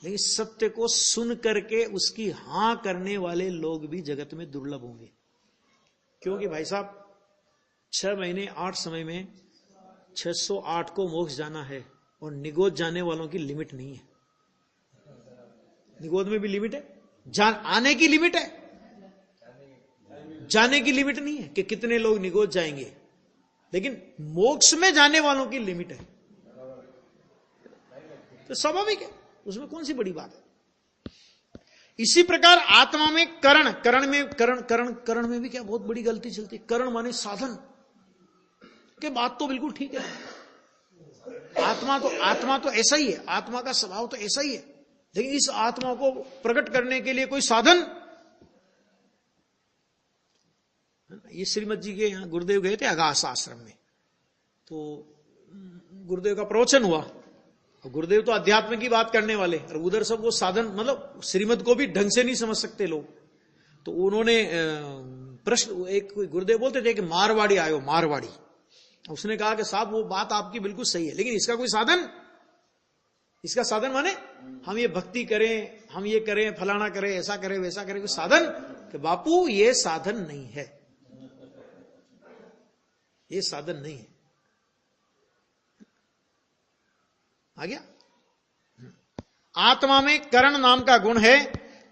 लेकिन सत्य को सुन करके उसकी हां करने वाले लोग भी जगत में दुर्लभ होंगे। क्योंकि भाई साहब 6 महीने 8 समय में 608 को मोक्ष जाना है, और निगोद जाने वालों की लिमिट नहीं है। निगोद में भी लिमिट है, आने की लिमिट है, जाने की लिमिट नहीं है कि कितने लोग निगोद जाएंगे, लेकिन मोक्ष में जाने वालों की लिमिट है। तो स्वाभाविक है, उसमें कौन सी बड़ी बात है। इसी प्रकार आत्मा में करण में भी क्या बहुत बड़ी गलती चलती है। करण माने साधन के बात तो बिल्कुल ठीक है। आत्मा तो ऐसा ही है, आत्मा का स्वभाव तो ऐसा ही है, लेकिन इस आत्मा को प्रकट करने के लिए कोई साधन। ये श्रीमद जी के यहाँ गुरुदेव गए थे अगास आश्रम में, तो गुरुदेव का प्रवचन हुआ। गुरुदेव तो अध्यात्म की बात करने वाले, और उधर सब वो साधन, मतलब श्रीमद को भी ढंग से नहीं समझ सकते लोग। तो उन्होंने प्रश्न, एक गुरुदेव बोलते थे कि मारवाड़ी आयो, मारवाड़ी। उसने कहा कि साहब वो बात आपकी बिल्कुल सही है, लेकिन इसका कोई साधन, इसका साधन माने हम ये भक्ति करें, हम ये करें, फलाना करें, ऐसा करें, वैसा करें, कोई साधन? कि बापू ये साधन नहीं है, ये साधन नहीं है। आ गया? आत्मा में करण नाम का गुण है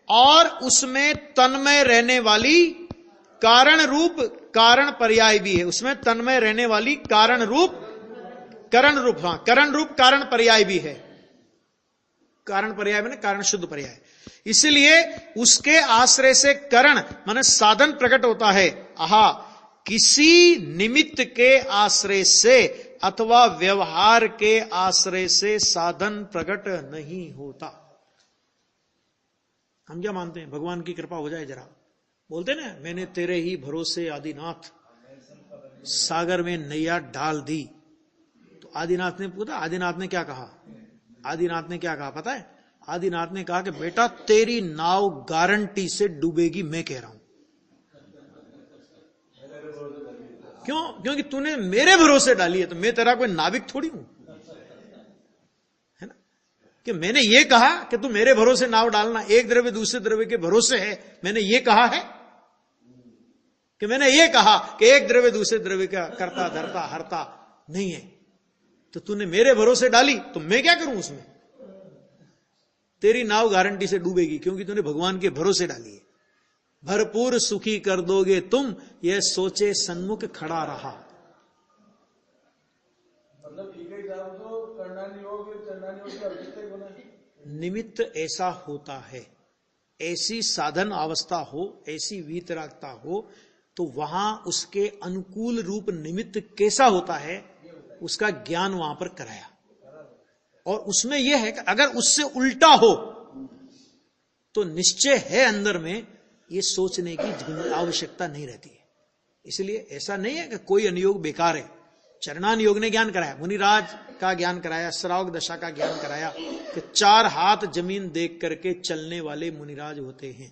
और उसमें तन्मय रहने वाली कारण रूप कारण पर्याय भी है। उसमें तन्मय रहने वाली कारण रूप करण रूप, हाँ करण रूप कारण पर्याय भी है। कारण पर्याय में कारण शुद्ध पर्याय, इसलिए उसके आश्रय से करण माने साधन प्रकट होता है। आहा, किसी निमित्त के आश्रय से अथवा व्यवहार के आश्रय से साधन प्रकट नहीं होता। हम क्या मानते हैं, भगवान की कृपा हो जाए जरा, बोलते ना मैंने तेरे ही भरोसे आदिनाथ सागर में नैया डाल दी। तो आदिनाथ ने पूछा, आदिनाथ ने क्या कहा? आदिनाथ ने क्या कहा पता है? आदिनाथ ने कहा कि बेटा तेरी नाव गारंटी से डूबेगी, मैं कह रहा हूं। क्यों? क्योंकि तूने मेरे भरोसे डाली है, तो मैं तेरा कोई नाविक थोड़ी हूं, है ना? कि मैंने ये कहा कि तू मेरे भरोसे नाव डालना, एक द्रव्य दूसरे द्रव्य के भरोसे है, मैंने ये कहा है कि मैंने ये कहा कि एक द्रव्य दूसरे द्रव्य का करता धरता हरता नहीं है, तो तूने मेरे भरोसे डाली, तो मैं क्या करूं उसमें? तेरी नाव गारंटी से डूबेगी, क्योंकि तूने भगवान के भरोसे डाली है। भरपूर सुखी कर दोगे तुम, यह सोचे सन्मुख खड़ा रहा। मतलब ठीक है, तो करना नहीं होगा, चलना नहीं होगा, निमित्त ऐसा होता है, ऐसी साधन अवस्था हो, ऐसी वीतरागता हो, तो वहां उसके अनुकूल रूप निमित्त कैसा होता है, उसका ज्ञान वहां पर कराया। और उसमें यह है कि अगर उससे उल्टा हो तो निश्चय है अंदर में, ये सोचने की आवश्यकता नहीं रहती है। इसलिए ऐसा नहीं है कि कोई अनुयोग बेकार है। चरणानुयोग ने ज्ञान कराया, मुनिराज का ज्ञान कराया, श्रावक दशा का ज्ञान कराया कि 4 हाथ जमीन देख करके चलने वाले मुनिराज होते हैं।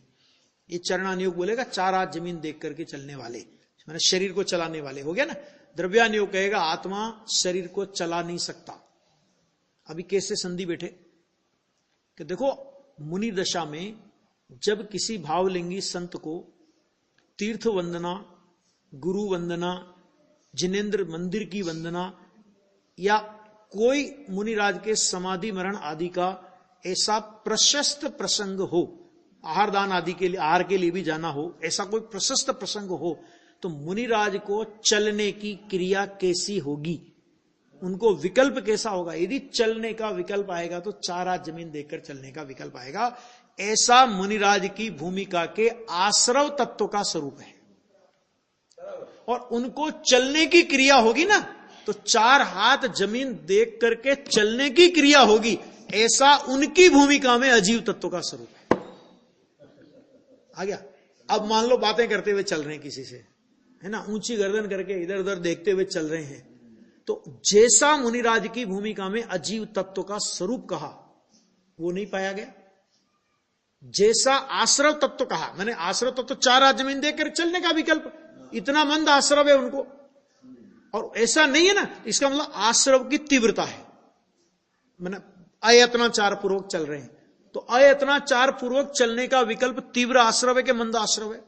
ये चरणानुयोग बोलेगा 4 हाथ जमीन देख करके चलने वाले, मैंने शरीर को चलाने वाले हो गया ना। द्रव्यानुयोग कहेगा आत्मा शरीर को चला नहीं सकता। अभी कैसे संधि बैठे कि देखो, मुनि दशा में जब किसी भावलिंगी संत को तीर्थ वंदना, गुरु वंदना, जिनेन्द्र मंदिर की वंदना या कोई मुनिराज के समाधि मरण आदि का ऐसा प्रशस्त प्रसंग हो, आहार दान आदि के लिए, आहार के लिए भी जाना हो, ऐसा कोई प्रशस्त प्रसंग हो, तो मुनिराज को चलने की क्रिया कैसी होगी, उनको विकल्प कैसा होगा? यदि चलने का विकल्प आएगा तो 4 हाथ जमीन देखकर चलने का विकल्प आएगा। ऐसा मुनिराज की भूमिका के आश्रव तत्व का स्वरूप है। और उनको चलने की क्रिया होगी ना, तो 4 हाथ जमीन देख करके चलने की क्रिया होगी, ऐसा उनकी भूमिका में अजीव तत्व का स्वरूप है। आ गया? अब मान लो बातें करते हुए चल रहे हैं किसी से, है ना, ऊंची गर्दन करके इधर उधर देखते हुए चल रहे हैं, तो जैसा मुनिराज की भूमिका में अजीव तत्व का स्वरूप कहा वो नहीं पाया गया। जैसा आश्रव तत्व कहा, मैंने आश्रव तत्व 4 हाथ जमीन देखकर चलने का विकल्प, इतना मंद आश्रव है उनको, और ऐसा नहीं है ना, इसका मतलब आश्रव की तीव्रता है। मैंने अयत्नाचार पूर्वक चल रहे हैं, तो अयत्नाचार पूर्वक चलने का विकल्प तीव्र आश्रव है कि मंद आश्रव है?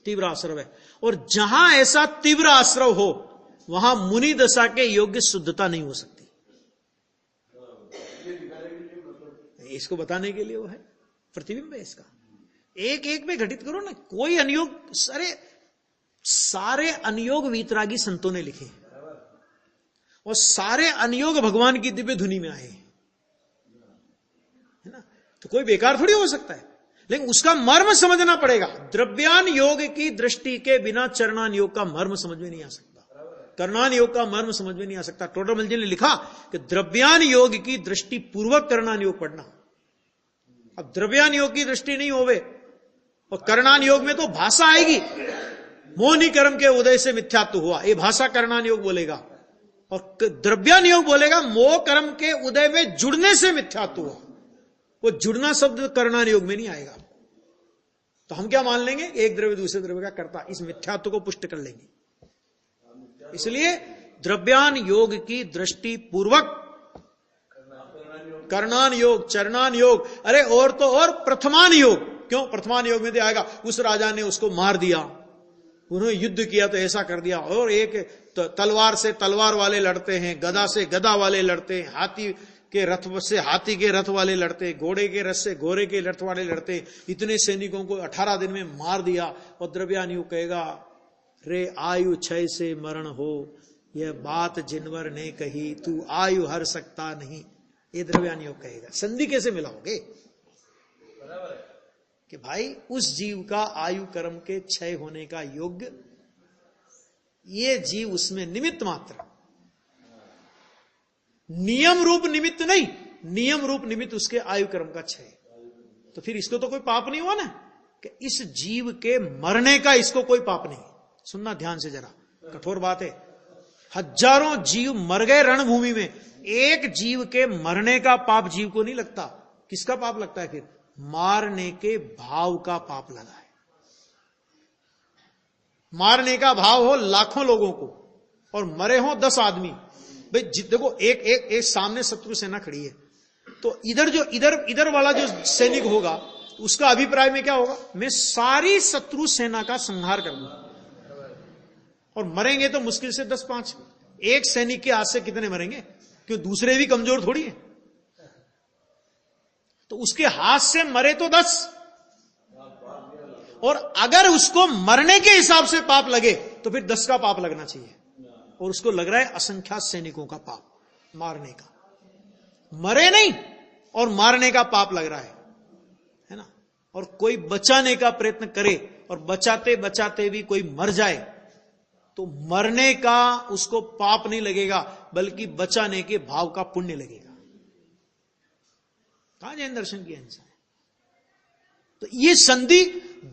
तीव्र आश्रव है। और जहां ऐसा तीव्र आश्रव हो वहां मुनि दशा के योग्य शुद्धता नहीं हो सकती। इसको बताने के लिए वो है, प्रतिबिंब है इसका। एक एक में घटित करो ना, कोई अनुयोग, सारे अनुयोग वीतरागी संतों ने लिखे और सारे अनुयोग भगवान की दिव्य धुनी में आए, है ना। तो तो कोई बेकार थोड़ी हो सकता है, लेकिन उसका मर्म समझना पड़ेगा। द्रव्यान योग की दृष्टि के बिना चरणान योग का मर्म समझ में नहीं आ सकता, करणान योग का मर्म समझ में नहीं आ सकता। टोडरमल जी ने लिखा कि द्रव्यान योग की दृष्टि पूर्वक करणान योग पढ़ना। अब द्रव्यान योग की दृष्टि नहीं होवे और करणान योग में तो भाषा आएगी, मोहनी कर्म के उदय से मिथ्यात्व हुआ, ये भाषा करणान योग बोलेगा, और द्रव्यान योग बोलेगा मोह कर्म के उदय में जुड़ने से मिथ्यात्व हुआ। वो जुड़ना शब्द करणान योग में नहीं आएगा। तो हम क्या मान लेंगे, एक द्रव्य दूसरे द्रव्य का कर्ता, इस मिथ्यात्व को पुष्ट कर लेंगे। इसलिए द्रव्यान योग की दृष्टि पूर्वक करणान योग, चरणान योग, अरे और तो और प्रथमान योग। क्यों प्रथमान योग में तो आएगा उस राजा ने उसको मार दिया, उन्होंने युद्ध किया तो ऐसा कर दिया, और एक तलवार से तलवार वाले लड़ते हैं, गदा से गदा वाले लड़ते हैं, हाथी के रथ से हाथी के रथ वाले लड़ते, घोड़े के रथ से घोड़े के रथ वाले लड़ते, इतने सैनिकों को 18 दिन में मार दिया। और द्रव्यान योग कहेगा रे आयु क्षय से मरण हो, यह बात जिनवर ने कही, तू आयु हर सकता नहीं। ये द्रव्यान योग कहेगा। संधि कैसे मिलाओगे कि भाई उस जीव का आयु कर्म के क्षय होने का योग्य, ये जीव उसमें निमित्त मात्र, नियम रूप निमित्त नहीं, नियम रूप निमित्त उसके आयु कर्म का क्षय। तो फिर इसको तो कोई पाप नहीं हुआ ना, कि इस जीव के मरने का इसको कोई पाप नहीं। सुनना ध्यान से जरा, कठोर बात है। हजारों जीव मर गए रणभूमि में, एक जीव के मरने का पाप जीव को नहीं लगता। किसका पाप लगता है फिर? मारने के भाव का पाप लगा है। मारने का भाव हो लाखों लोगों को और मरे हो 10 आदमी। भाई देखो एक सामने शत्रु सेना खड़ी है, तो इधर जो इधर वाला जो सैनिक होगा उसका अभिप्राय में क्या होगा, मैं सारी शत्रु सेना का संहार कर दूं। और मरेंगे तो मुश्किल से 10-5। एक सैनिक के हाथ से कितने मरेंगे, क्यों दूसरे भी कमजोर थोड़ी है। तो उसके हाथ से मरे तो 10, और अगर उसको मरने के हिसाब से पाप लगे तो फिर 10 का पाप लगना चाहिए। और उसको लग रहा है असंख्यात सैनिकों का पाप, मारने का। मरे नहीं और मारने का पाप लग रहा है ना। और कोई बचाने का प्रयत्न करे और बचाते बचाते भी कोई मर जाए तो मरने का उसको पाप नहीं लगेगा, बल्कि बचाने के भाव का पुण्य लगेगा। कहां जैन दर्शन की हिंसा है। तो ये संधि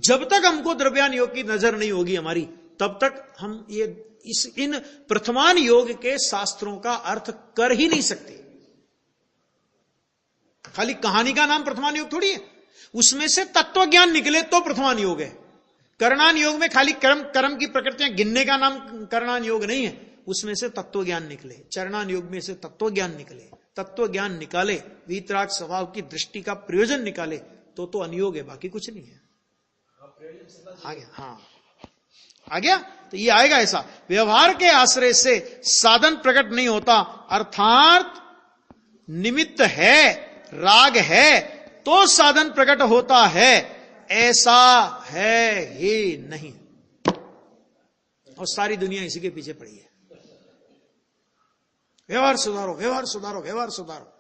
जब तक हमको द्रव्यान योग की नजर नहीं होगी हमारी, तब तक हम इन प्रथमान योग के शास्त्रों का अर्थ कर ही नहीं सकते। खाली कहानी का नाम प्रथमान योग थोड़ी है, उसमें से तत्व ज्ञान निकले तो प्रथमान योग है। करणान योग में खाली कर्म की प्रकृतियां गिनने का नाम करणान योग नहीं है, उसमें से तत्व ज्ञान निकले। चरणान योग में से तत्व ज्ञान निकले, तत्व ज्ञान निकाले, वीतराग स्वभाव की दृष्टि का प्रयोजन निकाले तो अनियोग है, बाकी कुछ नहीं है। आ गया? हाँ आ गया। तो ये आएगा ऐसा, व्यवहार के आश्रय से साधन प्रकट नहीं होता, अर्थात निमित्त है, राग है तो साधन प्रकट होता है, ऐसा है ही नहीं। और सारी दुनिया इसी के पीछे पड़ी है। व्यवहार सुधारो, व्यवहार सुधारो, व्यवहार सुधारो।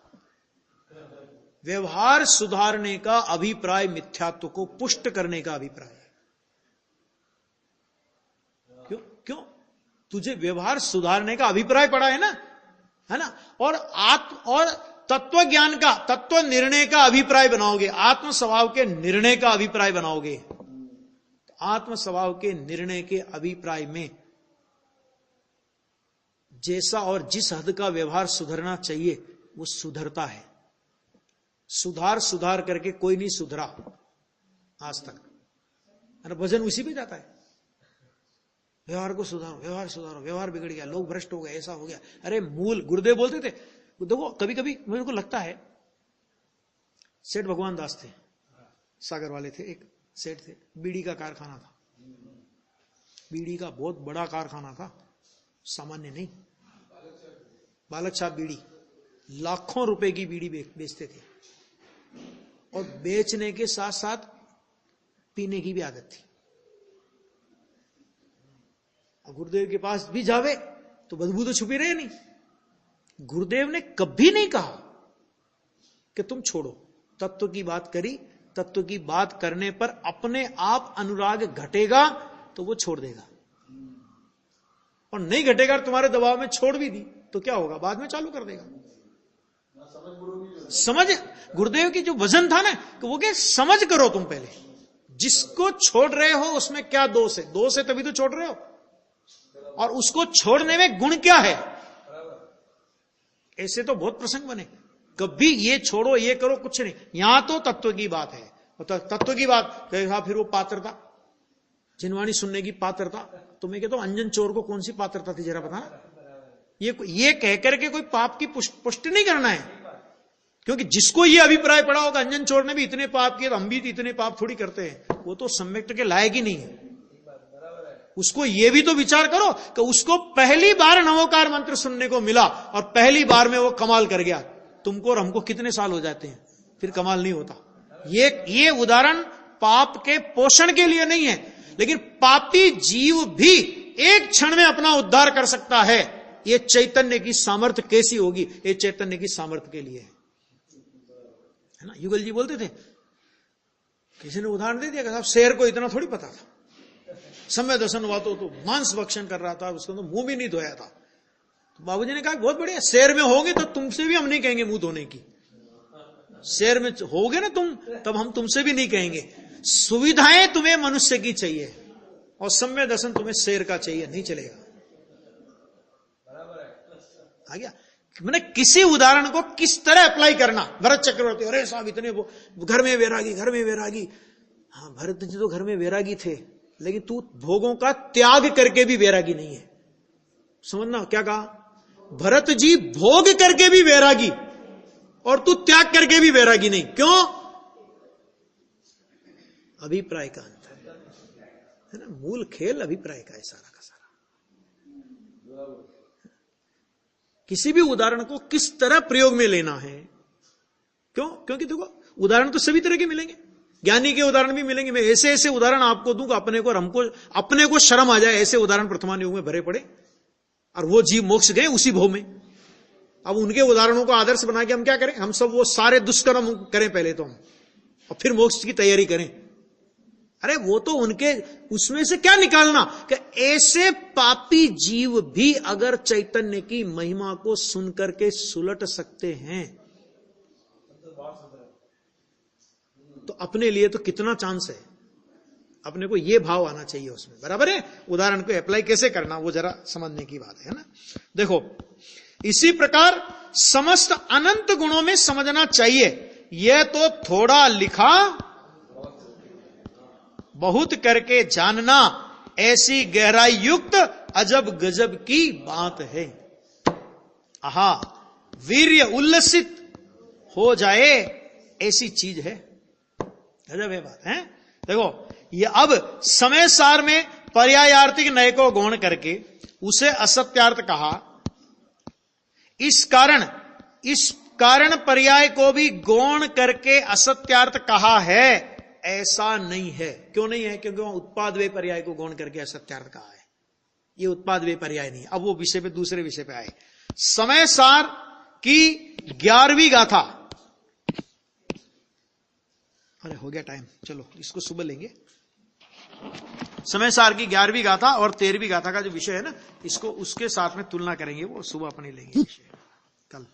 व्यवहार सुधारने का अभिप्राय मिथ्यात्व को पुष्ट करने का अभिप्राय है। क्यों तुझे व्यवहार सुधारने का अभिप्राय पड़ा है ना। और तत्व ज्ञान का, तत्व निर्णय का अभिप्राय बनाओगे, आत्म स्वभाव के निर्णय का अभिप्राय बनाओगे। आत्म स्वभाव के निर्णय के अभिप्राय में जैसा और जिस हद का व्यवहार सुधरना चाहिए वो सुधरता है। सुधार करके कोई नहीं सुधरा आज तक, भजन उसी पे जाता है। व्यवहार को सुधारो, व्यवहार सुधारो, व्यवहार बिगड़ गया, लोग भ्रष्ट हो गए, ऐसा हो गया। अरे मूल गुरुदेव बोलते थे। देखो कभी कभी मेरे को लगता है, सेठ भगवान दास थे, सागर वाले थे, एक सेठ थे, बीड़ी का कारखाना था, बीड़ी का बहुत बड़ा कारखाना था, सामान्य नहीं। बालक साहब बीड़ी, लाखों रुपए की बीड़ी बेचते थे, और बेचने के साथ साथ पीने की भी आदत थी। और गुरुदेव के पास भी जावे तो बदबू तो छुपी रहे नहीं। गुरुदेव ने कभी नहीं कहा कि तुम छोड़ो, तत्व की बात करी, तत्व की बात करने पर अपने आप अनुराग घटेगा तो वो छोड़ देगा, और नहीं घटेगा तुम्हारे दबाव में छोड़ भी दी तो क्या होगा, बाद में चालू कर देगा। समझ गुरुदेव की जो वजन था ना कि वो क्या, समझ करो तुम पहले जिसको छोड़ रहे हो उसमें क्या दोष है, दोष है तभी तो छोड़ रहे हो, और उसको छोड़ने में गुण क्या है। ऐसे तो बहुत प्रसंग बने, कभी ये छोड़ो ये करो कुछ नहीं, यहां तो तत्व की बात है, और तत्व की बात कहेगा फिर वो पात्रता, जिनवाणी सुनने की पात्रता, तो मैं कहता हूं अंजन चोर को कौन सी पात्रता थी जरा बता। ये कहकर के कोई पाप की पुष्टि नहीं करना है, क्योंकि जिसको ये अभिप्राय पड़ा होगा अंजन चोर ने भी इतने पाप किए तो हम भी इतने पाप थोड़ी करते हैं, वो तो सम्यक्त के लायक ही नहीं है। उसको ये भी तो विचार करो कि उसको पहली बार नवोकार मंत्र सुनने को मिला और पहली बार में वो कमाल कर गया, तुमको और हमको कितने साल हो जाते हैं फिर कमाल नहीं होता। ये उदाहरण पाप के पोषण के लिए नहीं है, लेकिन पापी जीव भी एक क्षण में अपना उद्धार कर सकता है। ये चैतन्य की सामर्थ्य कैसी होगी, ये चैतन्य की सामर्थ्य के लिए है ना। युगल जी बोलते थे, किसी ने उदाहरण दे दिया कि साहब शेर को इतना थोड़ी पता था, समय दर्शन हुआ तो मांस भक्षण कर रहा था, उसको तो मुंह भी नहीं धोया था। तो बाबूजी ने कहा बहुत बढ़िया, शेर में होगे तो तुमसे भी हम नहीं कहेंगे मुंह धोने की, शेर में होगे ना तुम तब हम तुमसे भी नहीं कहेंगे। सुविधाएं तुम्हें मनुष्य की चाहिए और सम्य दर्शन तुम्हें शेर का चाहिए, नहीं चलेगा। आ गया, मैंने किसी उदाहरण को किस तरह अप्लाई करना। भरत चक्रवर्ती, अरे साहब इतने घर में वैरागी। हाँ भरत जी तो घर में वैरागी थे, लेकिन तू भोगों का त्याग करके भी वैरागी नहीं है। समझना क्या कहा, भरत जी भोग करके भी वैरागी और तू त्याग करके भी वैरागी नहीं। क्यों? अभिप्राय का अंतर है ना, मूल खेल अभिप्राय का है सारा का सारा। किसी भी उदाहरण को किस तरह प्रयोग में लेना है, क्यों? क्योंकि देखो उदाहरण तो सभी तरह के मिलेंगे, ज्ञानी के उदाहरण भी मिलेंगे। मैं ऐसे ऐसे उदाहरण आपको दूंगा अपने को और हमको अपने को शर्म आ जाए, ऐसे उदाहरण प्रथमान युग में भरे पड़े और वो जीव मोक्ष गए उसी भव में। अब उनके उदाहरणों को आदर्श बना के हम क्या करें, हम सब वो सारे दुष्कर्म करें पहले तो हम, और फिर मोक्ष की तैयारी करें। अरे वो तो उनके उसमें से क्या निकालना कि ऐसे पापी जीव भी अगर चैतन्य की महिमा को सुनकर के सुलट सकते हैं तो अपने लिए तो कितना चांस है। अपने को ये भाव आना चाहिए उसमें, बराबर है। उदाहरण को अप्लाई कैसे करना वो जरा समझने की बात है ना। देखो इसी प्रकार समस्त अनंत गुणों में समझना चाहिए। यह तो थोड़ा लिखा बहुत करके जानना, ऐसी गहराई युक्त अजब गजब की बात है। आहा, वीर्य उल्लसित हो जाए ऐसी चीज है, गजब है बात है। देखो ये अब समय सार में पर्यायार्थिक नय को गौण करके उसे असत्यार्थ कहा। इस कारण पर्याय को भी गौण करके असत्यार्थ कहा है, ऐसा नहीं है। क्यों नहीं है? क्योंकि वहां उत्पाद वे पर्याय को गौण करके असत्यार्थ कहा है। ये उत्पाद वे पर्याय नहीं। अब वो विषय पे दूसरे विषय पे आए। समय सार की 11वीं गाथा। अरे हो गया टाइम, चलो इसको सुबह लेंगे। समय सार की 11वीं गाथा और 13वीं गाथा का जो विषय है ना, इसको उसके साथ में तुलना करेंगे, वो सुबह अपने लेंगे विषय कल।